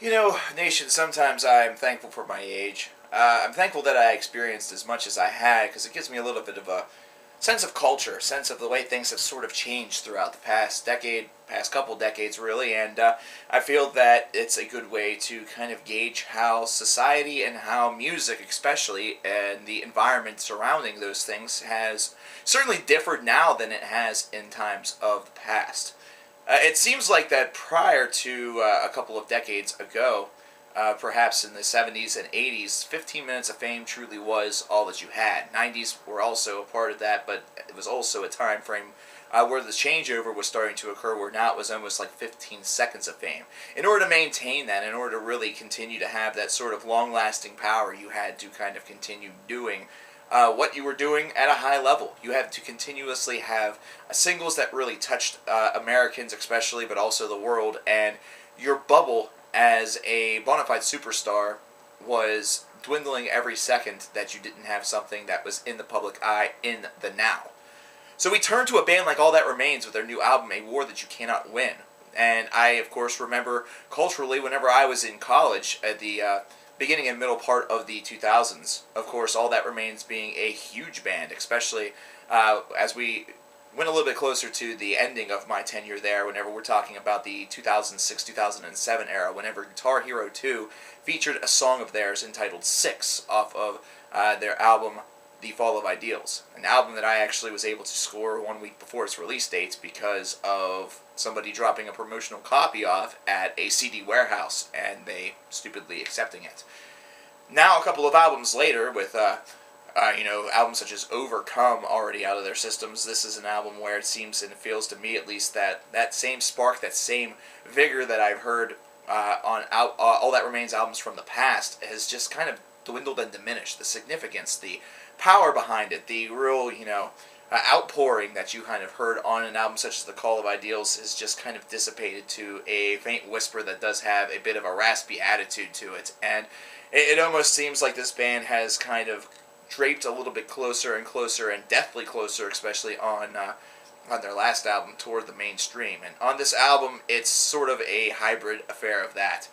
You know, Nation, sometimes I'm thankful for my age. I'm thankful that I experienced as much as I had because it gives me a little bit of a sense of culture, a sense of the way things have sort of changed throughout the past decade, past couple decades, really. And I feel that it's a good way to kind of gauge how society and how music, especially, and the environment surrounding those things has certainly differed now than it has in times of the past. It seems like that prior to a couple of decades ago, perhaps in the 70s and 80s, 15 minutes of fame truly was all that you had. 90s were also a part of that, but it was also a time frame where the changeover was starting to occur, where now it was almost like 15 seconds of fame. In order to maintain that, in order to really continue to have that sort of long-lasting power, you had to kind of continue doing what you were doing at a high level. You had to continuously have singles that really touched Americans especially, but also the world, and your bubble as a bona fide superstar was dwindling every second that you didn't have something that was in the public eye in the now. So we turned to a band like All That Remains with their new album, A War That You Cannot Win. And I, of course, remember culturally whenever I was in college at the beginning and middle part of the 2000s, of course, All That Remains being a huge band, especially as we went a little bit closer to the ending of my tenure there, whenever we're talking about the 2006-2007 era, whenever Guitar Hero 2 featured a song of theirs entitled Six off of their album The Fall of Ideals, an album that I actually was able to score 1 week before its release date because of somebody dropping a promotional copy off at a CD warehouse and they stupidly accepting it. Now, a couple of albums later, with albums such as Overcome already out of their systems, this is an album where it seems and it feels to me at least that same spark, that same vigor that I've heard on All That Remains albums from the past has just kind of dwindled and diminished. The significance, the power behind it, the real, outpouring that you kind of heard on an album such as The Call of Ideals is just kind of dissipated to a faint whisper that does have a bit of a raspy attitude to it. And it almost seems like this band has kind of draped a little bit closer and closer and deathly closer, especially on their last album, toward the mainstream. And on this album, it's sort of a hybrid affair of that.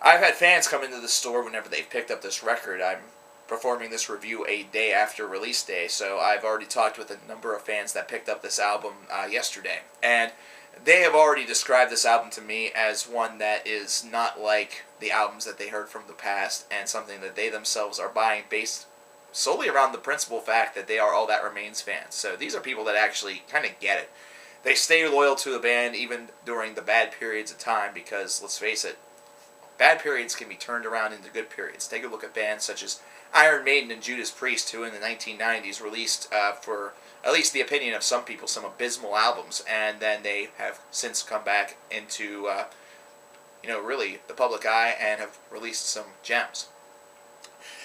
I've had fans come into the store whenever they've picked up this record. I'm performing this review a day after release day, so I've already talked with a number of fans that picked up this album yesterday, and they have already described this album to me as one that is not like the albums that they heard from the past, and something that they themselves are buying based solely around the principal fact that they are All That Remains fans. So these are people that actually kind of get it. They stay loyal to the band even during the bad periods of time because, let's face it, bad periods can be turned around into good periods. Take a look at bands such as Iron Maiden and Judas Priest, who in the 1990s released, for at least the opinion of some people, some abysmal albums, and then they have since come back into, really the public eye and have released some gems.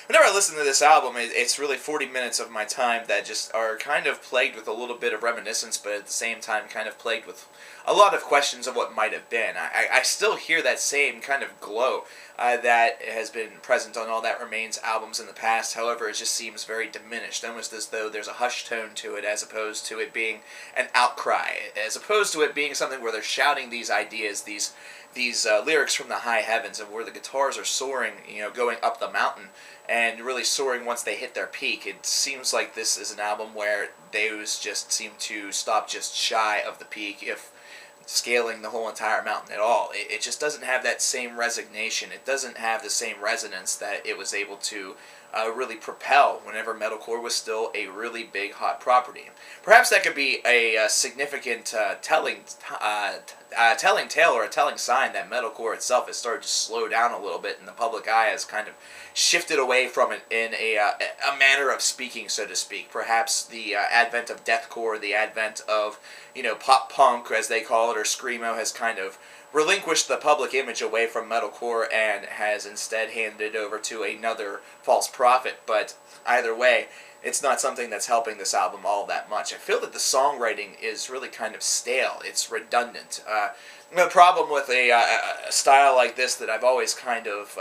Whenever I listen to this album, it's really 40 minutes of my time that just are kind of plagued with a little bit of reminiscence, but at the same time kind of plagued with a lot of questions of what might have been. I still hear that same kind of glow that has been present on All That Remains albums in the past. However, it just seems very diminished, almost as though there's a hushed tone to it, as opposed to it being an outcry, as opposed to it being something where they're shouting these ideas, these lyrics from the high heavens, and where the guitars are soaring, going up the mountain, and really soaring once they hit their peak. It seems like this is an album where those just seem to stop just shy of the peak, if scaling the whole entire mountain at all. It just doesn't have that same resignation. It doesn't have the same resonance that it was able to really propel whenever metalcore was still a really big, hot property. Perhaps that could be a significant telling tale or a telling sign that metalcore itself has started to slow down a little bit, and the public eye has kind of shifted away from it in a manner of speaking, so to speak. Perhaps the advent of deathcore, the advent of pop punk, as they call it, or screamo, has kind of relinquished the public image away from metalcore and has instead handed it over to another false prophet. But either way, it's not something that's helping this album all that much. I feel that the songwriting is really kind of stale. It's redundant. The problem with a style like this that I've always kind of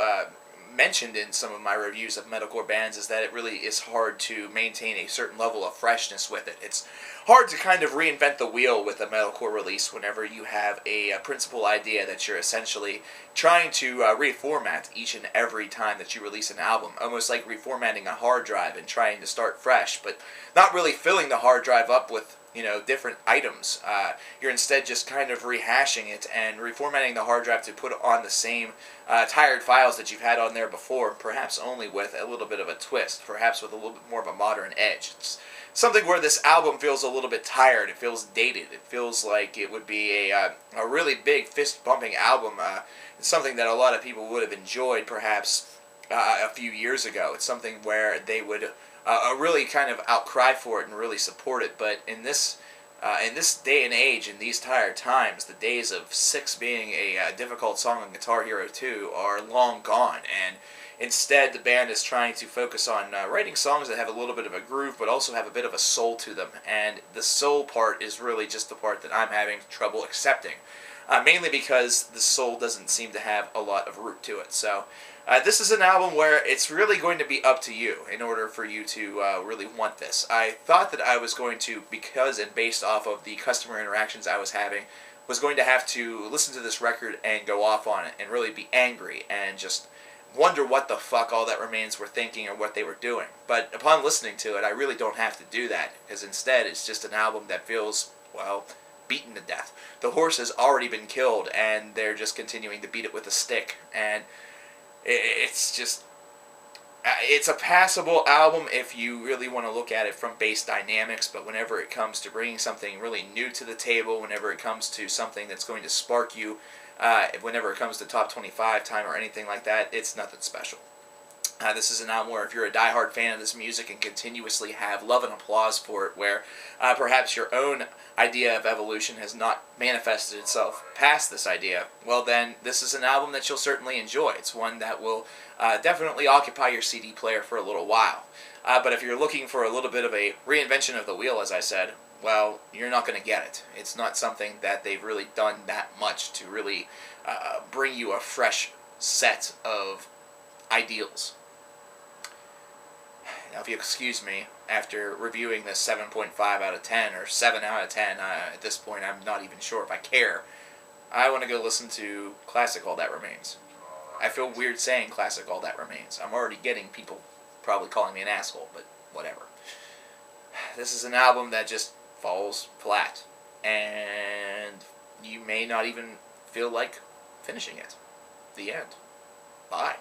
mentioned in some of my reviews of metalcore bands is that it really is hard to maintain a certain level of freshness with it. It's hard to kind of reinvent the wheel with a metalcore release whenever you have a principal idea that you're essentially trying to reformat each and every time that you release an album. Almost like reformatting a hard drive and trying to start fresh, but not really filling the hard drive up with different items. You're instead just kind of rehashing it and reformatting the hard drive to put on the same tired files that you've had on there before, perhaps only with a little bit of a twist, perhaps with a little bit more of a modern edge. It's something where this album feels a little bit tired, it feels dated, it feels like it would be a really big fist-bumping album. It's something that a lot of people would have enjoyed perhaps a few years ago. It's something where they would really kind of outcry for it and really support it. But in this day and age, in these tired times, the days of 6 being a difficult song on Guitar Hero 2 are long gone, and instead the band is trying to focus on writing songs that have a little bit of a groove but also have a bit of a soul to them, and the soul part is really just the part that I'm having trouble accepting, mainly because the soul doesn't seem to have a lot of root to it. So this is an album where it's really going to be up to you in order for you to really want this. I thought that I was going to, because and based off of the customer interactions I was having, was going to have to listen to this record and go off on it and really be angry and just wonder what the fuck All That Remains were thinking or what they were doing. But upon listening to it, I really don't have to do that, because instead it's just an album that feels, well, beaten to death. The horse has already been killed and they're just continuing to beat it with a stick, and it's just, it's a passable album if you really want to look at it from bass dynamics, but whenever it comes to bringing something really new to the table, whenever it comes to something that's going to spark you, whenever it comes to top 25 time or anything like that, it's nothing special. This is an album where if you're a diehard fan of this music and continuously have love and applause for it, where perhaps your own idea of evolution has not manifested itself past this idea, well then this is an album that you'll certainly enjoy. It's one that will definitely occupy your CD player for a little while. But if you're looking for a little bit of a reinvention of the wheel, as I said, well, you're not going to get it. It's not something that they've really done that much to really bring you a fresh set of ideals. Now, if you excuse me, after reviewing this 7.5 out of 10, or 7 out of 10, at this point I'm not even sure if I care, I want to go listen to Classic All That Remains. I feel weird saying Classic All That Remains. I'm already getting people probably calling me an asshole, but whatever. This is an album that just falls flat, and you may not even feel like finishing it. The end. Bye.